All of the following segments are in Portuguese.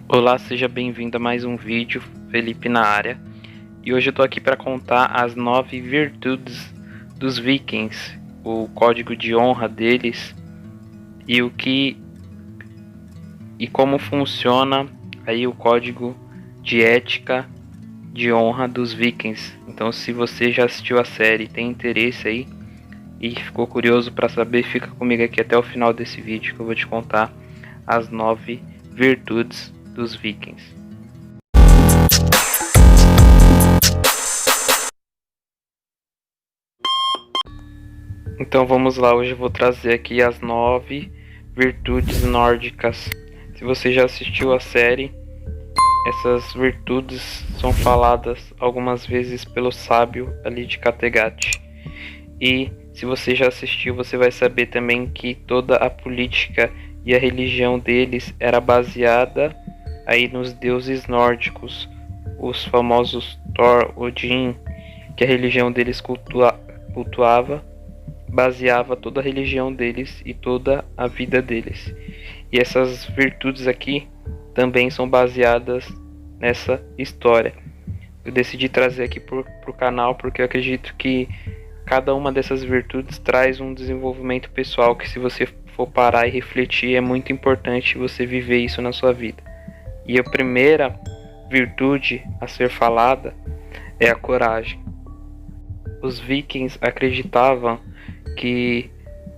Olá, seja bem-vindo a mais um vídeo, Felipe na área. E hoje eu tô aqui para contar as 9 virtudes dos vikings, o código de honra deles e como funciona aí o código de ética de honra dos vikings. Então, se você já assistiu a série e tem interesse aí e ficou curioso para saber, fica comigo aqui até o final desse vídeo que eu vou te contar as 9 virtudes dos vikings. Então vamos lá, hoje eu vou trazer aqui as 9 virtudes nórdicas. Se você já assistiu a série, essas virtudes são faladas algumas vezes pelo sábio ali de Kattegat. E se você já assistiu, você vai saber também que toda a política e a religião deles era baseada aí nos deuses nórdicos, os famosos Thor, Odin, que a religião deles cultuava, baseava toda a religião deles e toda a vida deles. E essas virtudes aqui também são baseadas nessa história. Eu decidi trazer aqui para o canal porque eu acredito que cada uma dessas virtudes traz um desenvolvimento pessoal que, se você for parar e refletir, é muito importante você viver isso na sua vida. E a primeira virtude a ser falada é a coragem. Os vikings acreditavam que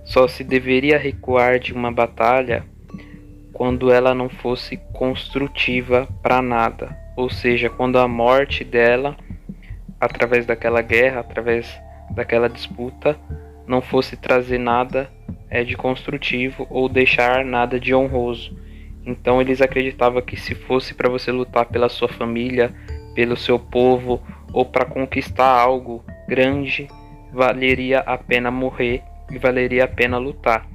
só se deveria recuar de uma batalha quando ela não fosse construtiva para nada, ou seja, quando a morte dela, através daquela guerra, através daquela disputa, não fosse trazer nada de construtivo ou deixar nada de honroso. Então eles acreditavam que, se fosse para você lutar pela sua família, pelo seu povo ou para conquistar algo grande, valeria a pena morrer e valeria a pena lutar.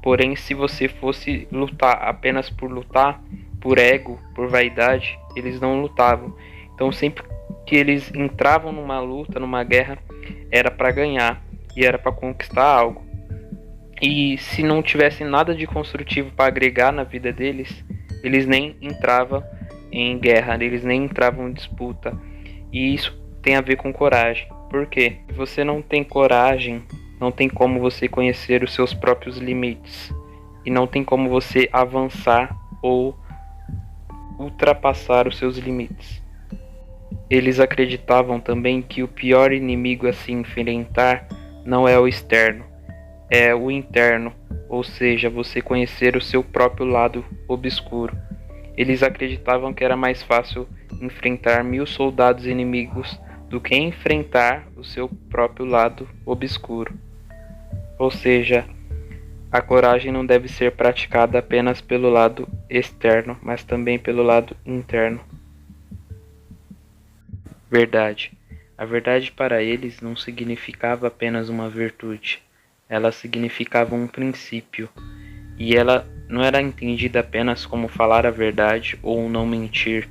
Porém, se você fosse lutar apenas por lutar, por ego, por vaidade, eles não lutavam. Então, sempre que eles entravam numa luta, numa guerra, era para ganhar e era para conquistar algo. E se não tivesse nada de construtivo para agregar na vida deles, eles nem entravam em guerra, eles nem entravam em disputa. E isso tem a ver com coragem. Por quê? Se você não tem coragem, não tem como você conhecer os seus próprios limites. E não tem como você avançar ou ultrapassar os seus limites. Eles acreditavam também que o pior inimigo a se enfrentar não é o externo, é o interno, ou seja, você conhecer o seu próprio lado obscuro. Eles acreditavam que era mais fácil enfrentar 1000 soldados inimigos do que enfrentar o seu próprio lado obscuro. Ou seja, a coragem não deve ser praticada apenas pelo lado externo, mas também pelo lado interno. Verdade. A verdade para eles não significava apenas uma virtude. Ela significava um princípio. E ela não era entendida apenas como falar a verdade ou não mentir,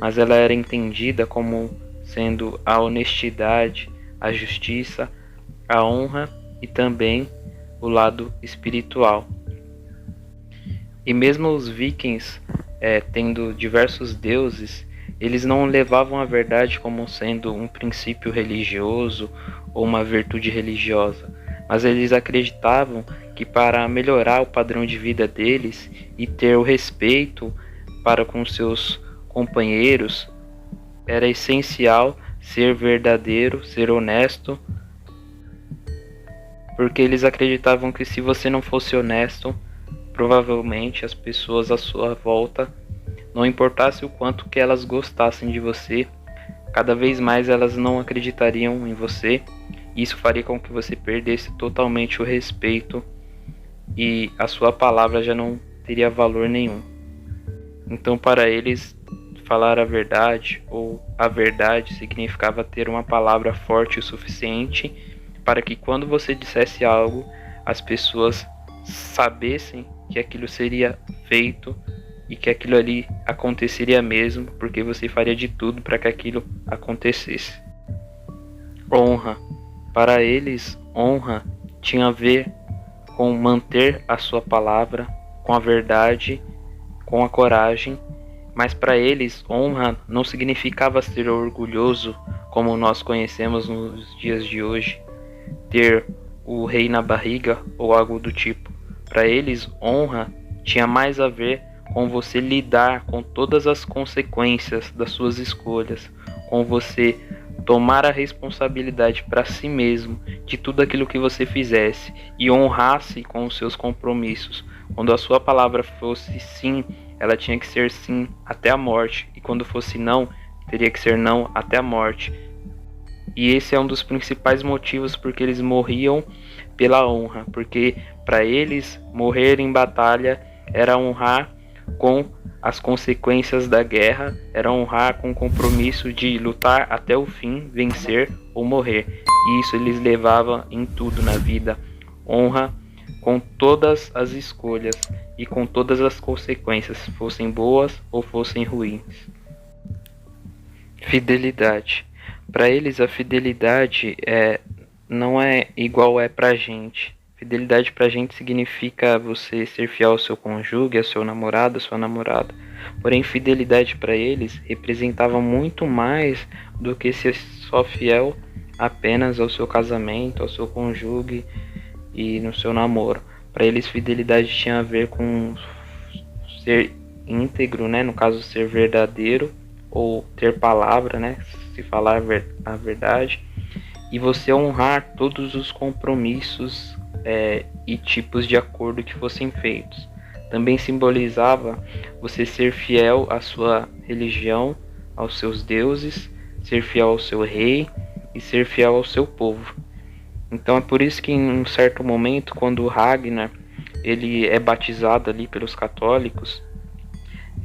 mas ela era entendida como sendo a honestidade, a justiça, a honra e também o lado espiritual. E mesmo os vikings, tendo diversos deuses, eles não levavam a verdade como sendo um princípio religioso ou uma virtude religiosa, mas eles acreditavam que, para melhorar o padrão de vida deles e ter o respeito para com seus companheiros, era essencial ser verdadeiro, ser honesto, porque eles acreditavam que, se você não fosse honesto, provavelmente as pessoas à sua volta, não importasse o quanto que elas gostassem de você, cada vez mais elas não acreditariam em você. Isso faria com que você perdesse totalmente o respeito e a sua palavra já não teria valor nenhum. Então, para eles, falar a verdade ou a verdade significava ter uma palavra forte o suficiente para que, quando você dissesse algo, as pessoas sabessem que aquilo seria feito e que aquilo ali aconteceria mesmo, porque você faria de tudo para que aquilo acontecesse. Honra. Para eles, honra tinha a ver com manter a sua palavra, com a verdade, com a coragem, Mas para eles, honra não significava ser orgulhoso, como nós conhecemos nos dias de hoje, ter o rei na barriga ou algo do tipo. Para eles, honra tinha mais a ver com você lidar com todas as consequências das suas escolhas, com você tomar a responsabilidade para si mesmo de tudo aquilo que você fizesse e honrasse com os seus compromissos. Quando a sua palavra fosse sim, ela tinha que ser sim até a morte, e quando fosse não, teria que ser não até a morte. E esse é um dos principais motivos porque eles morriam pela honra, porque para eles morrer em batalha era honrar com as consequências da guerra, era honrar com o compromisso de lutar até o fim, vencer ou morrer. E isso eles levavam em tudo na vida, honra com todas as escolhas e com todas as consequências, fossem boas ou fossem ruins. Fidelidade. Para eles a fidelidade não é igual é pra gente. Fidelidade pra gente significa você ser fiel ao seu cônjuge, ao seu namorado, à sua namorada. Porém, fidelidade para eles representava muito mais do que ser só fiel apenas ao seu casamento, ao seu cônjuge e no seu namoro. Para eles, fidelidade tinha a ver com ser íntegro, né? No caso, ser verdadeiro ou ter palavra, né? Se falar a verdade. E você honrar todos os compromissos e tipos de acordo que fossem feitos. Também simbolizava você ser fiel à sua religião, aos seus deuses, ser fiel ao seu rei e ser fiel ao seu povo. Então é por isso que em um certo momento, quando o Ragnar ele é batizado ali pelos católicos,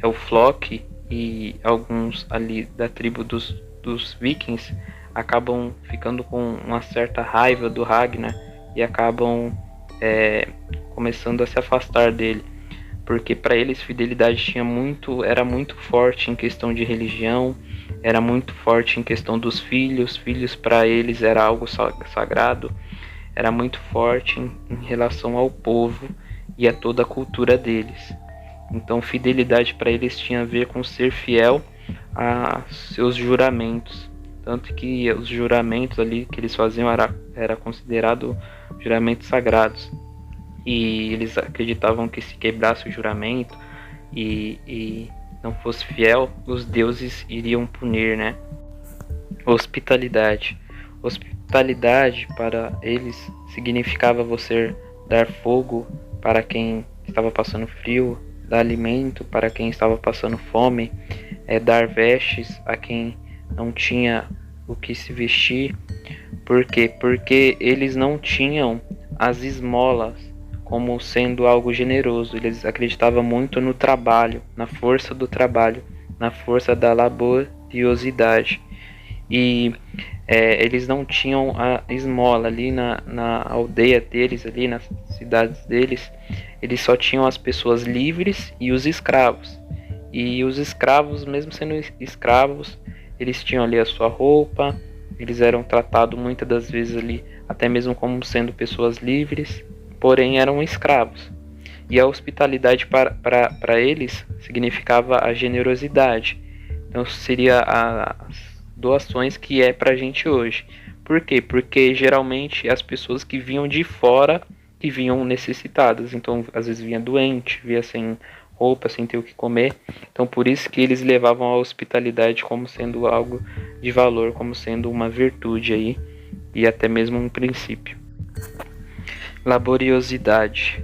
é o Floki e alguns ali da tribo dos vikings acabam ficando com uma certa raiva do Ragnar e acabam começando a se afastar dele, porque para eles fidelidade era muito forte em questão de religião, era muito forte em questão dos filhos para eles era algo sagrado, era muito forte em relação ao povo e a toda a cultura deles. Então fidelidade para eles tinha a ver com ser fiel a seus juramentos, tanto que os juramentos ali que eles faziam era considerado juramentos sagrados, e eles acreditavam que se quebrasse o juramento e não fosse fiel, os deuses iriam punir, né? Hospitalidade para eles significava você dar fogo para quem estava passando frio, dar alimento para quem estava passando fome, dar vestes a quem não tinha o que se vestir. Por quê? Porque eles não tinham as esmolas como sendo algo generoso. Eles acreditavam muito no trabalho, na força do trabalho, na força da laboriosidade. E eles não tinham a esmola ali na aldeia deles, ali nas cidades deles. Eles só tinham as pessoas livres e os escravos. E os escravos, mesmo sendo escravos, eles tinham ali a sua roupa, eles eram tratados muitas das vezes ali até mesmo como sendo pessoas livres, porém eram escravos. E a hospitalidade para eles significava a generosidade. Então seria as doações que é pra gente hoje. Por quê? Porque geralmente as pessoas que vinham de fora que vinham necessitadas. Então às vezes vinha doente, vinha sem roupa, sem ter o que comer. Então por isso que eles levavam a hospitalidade como sendo algo de valor, como sendo uma virtude aí, e até mesmo um princípio. Laboriosidade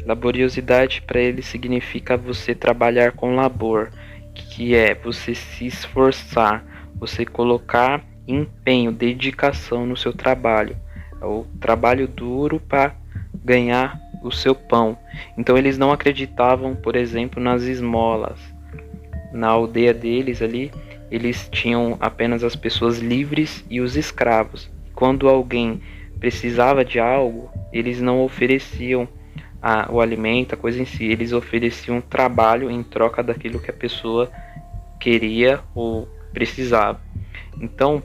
para ele significa você trabalhar com labor, que é você se esforçar, você colocar empenho, dedicação no seu trabalho, é o trabalho duro para ganhar o seu pão. Então eles não acreditavam, por exemplo, nas esmolas. Na aldeia deles ali, eles tinham apenas as pessoas livres e os escravos. Quando alguém precisava de algo, eles não ofereciam o alimento, a coisa em si, eles ofereciam trabalho em troca daquilo que a pessoa queria ou precisava. Então,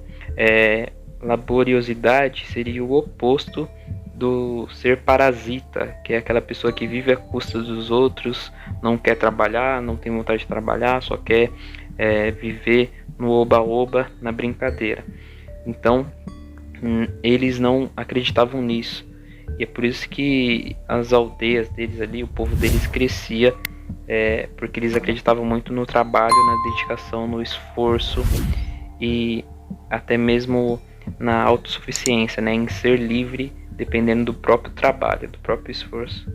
laboriosidade seria o oposto do ser parasita, que é aquela pessoa que vive à custa dos outros, não quer trabalhar, não tem vontade de trabalhar, só quer viver no oba-oba, na brincadeira. Então, eles não acreditavam nisso. E é por isso que as aldeias deles ali, o povo deles crescia, porque eles acreditavam muito no trabalho, na dedicação, no esforço e até mesmo na autossuficiência, né, em ser livre dependendo do próprio trabalho, do próprio esforço.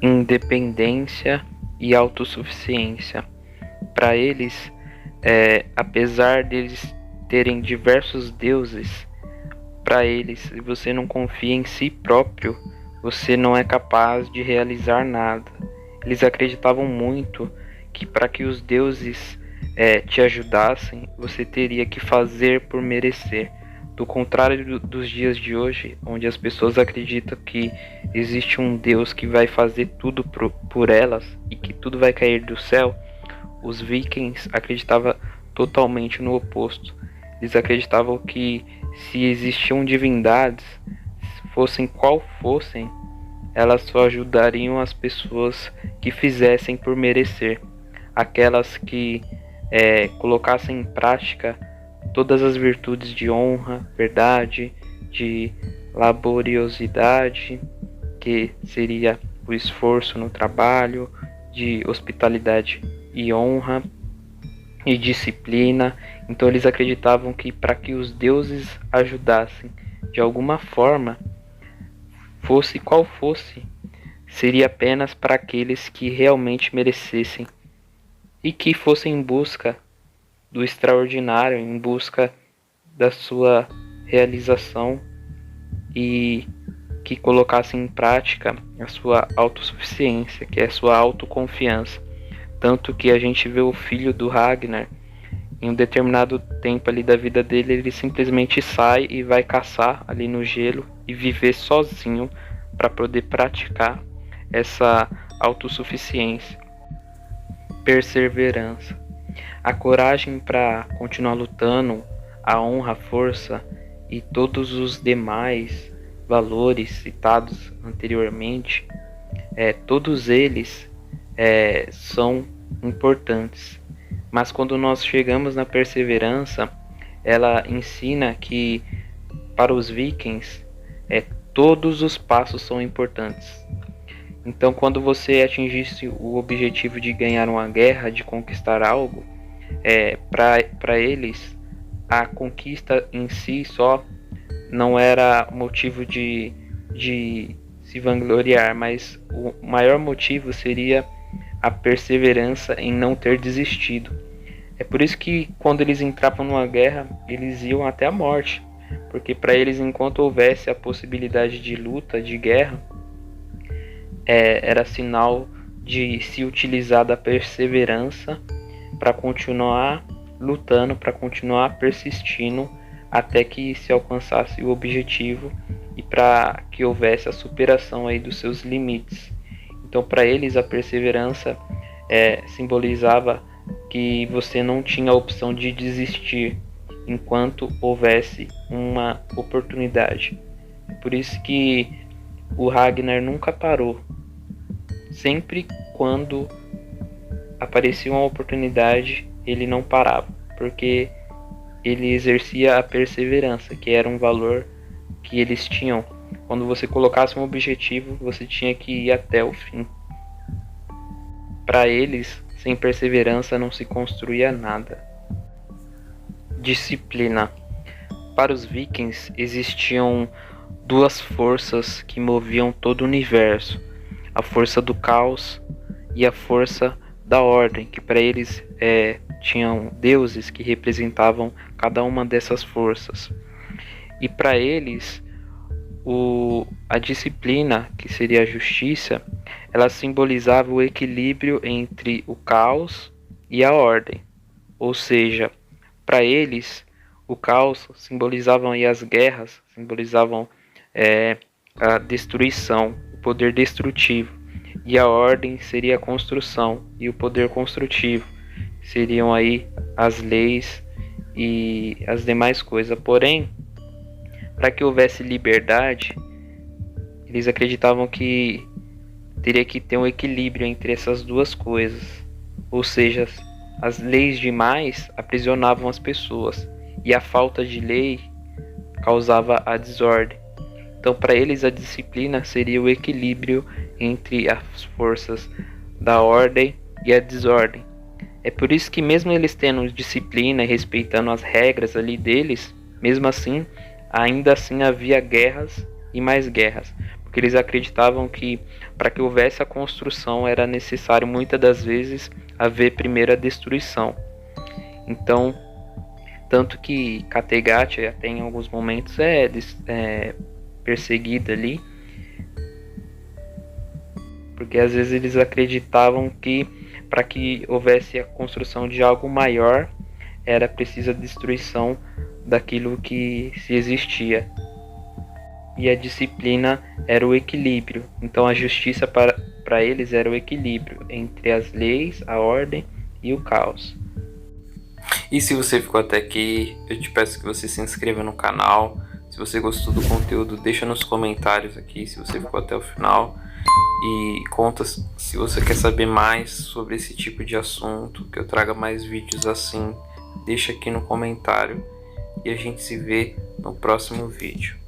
Independência e autossuficiência. Para eles, apesar deles terem diversos deuses, para eles, se você não confia em si próprio, você não é capaz de realizar nada. Eles acreditavam muito que para que os deuses te ajudassem, você teria que fazer por merecer. Do contrário dos dias de hoje, onde as pessoas acreditam que existe um Deus que vai fazer tudo por elas e que tudo vai cair do céu, os vikings acreditavam totalmente no oposto. Eles acreditavam que se existiam divindades, fossem qual fossem, elas só ajudariam as pessoas que fizessem por merecer. Aquelas que colocassem em prática todas as virtudes de honra, verdade, de laboriosidade, que seria o esforço no trabalho, de hospitalidade e honra e disciplina. Então eles acreditavam que para que os deuses ajudassem de alguma forma, fosse qual fosse, seria apenas para aqueles que realmente merecessem e que fossem em busca do extraordinário, em busca da sua realização e que colocassem em prática a sua autossuficiência, que é a sua autoconfiança. Tanto que a gente vê o filho do Ragnar, em um determinado tempo ali da vida dele, ele simplesmente sai e vai caçar ali no gelo e viver sozinho para poder praticar essa autossuficiência. Perseverança. A coragem para continuar lutando, a honra, a força e todos os demais valores citados anteriormente, todos eles são importantes. Mas quando nós chegamos na perseverança, ela ensina que para os vikings todos os passos são importantes. Então, quando você atingisse o objetivo de ganhar uma guerra, de conquistar algo, para eles a conquista em si só não era motivo de se vangloriar, mas o maior motivo seria a perseverança em não ter desistido. É por isso que quando eles entravam numa guerra, eles iam até a morte, porque para eles, enquanto houvesse a possibilidade de luta, de guerra, era sinal de se utilizar da perseverança para continuar lutando, para continuar persistindo até que se alcançasse o objetivo e para que houvesse a superação aí dos seus limites. Então, para eles, a perseverança simbolizava que você não tinha a opção de desistir enquanto houvesse uma oportunidade. Por isso que o Ragnar nunca parou. Sempre quando aparecia uma oportunidade, ele não parava, porque ele exercia a perseverança, que era um valor que eles tinham. Quando você colocasse um objetivo, você tinha que ir até o fim. Para eles, sem perseverança não se construía nada. Disciplina. Para os vikings existiam duas forças que moviam todo o universo: a força do caos e a força da ordem, que para eles tinham deuses que representavam cada uma dessas forças. E para eles, a disciplina, que seria a justiça, ela simbolizava o equilíbrio entre o caos e a ordem. Ou seja, para eles, o caos simbolizavam aí as guerras, simbolizavam a destruição, o poder destrutivo. E a ordem seria a construção, e o poder construtivo seriam aí as leis e as demais coisas. Porém, para que houvesse liberdade, eles acreditavam que teria que ter um equilíbrio entre essas duas coisas. Ou seja, as leis demais aprisionavam as pessoas e a falta de lei causava a desordem. Então, para eles, a disciplina seria o equilíbrio entre as forças da ordem e a desordem. É por isso que, mesmo eles tendo disciplina e respeitando as regras ali deles, mesmo assim, ainda assim havia guerras e mais guerras, porque eles acreditavam que para que houvesse a construção era necessário muitas das vezes haver primeiro a destruição. Então, tanto que Kattegat até em alguns momentos é perseguida ali, porque às vezes eles acreditavam que para que houvesse a construção de algo maior era preciso a destruição daquilo que se existia. E a disciplina era o equilíbrio. Então a justiça para eles era o equilíbrio entre as leis, a ordem e o caos. E se você ficou até aqui, eu te peço que você se inscreva no canal. Se você gostou do conteúdo, deixa nos comentários aqui se você ficou até o final. E conta se você quer saber mais sobre esse tipo de assunto, que eu traga mais vídeos assim. Deixa aqui no comentário e a gente se vê no próximo vídeo.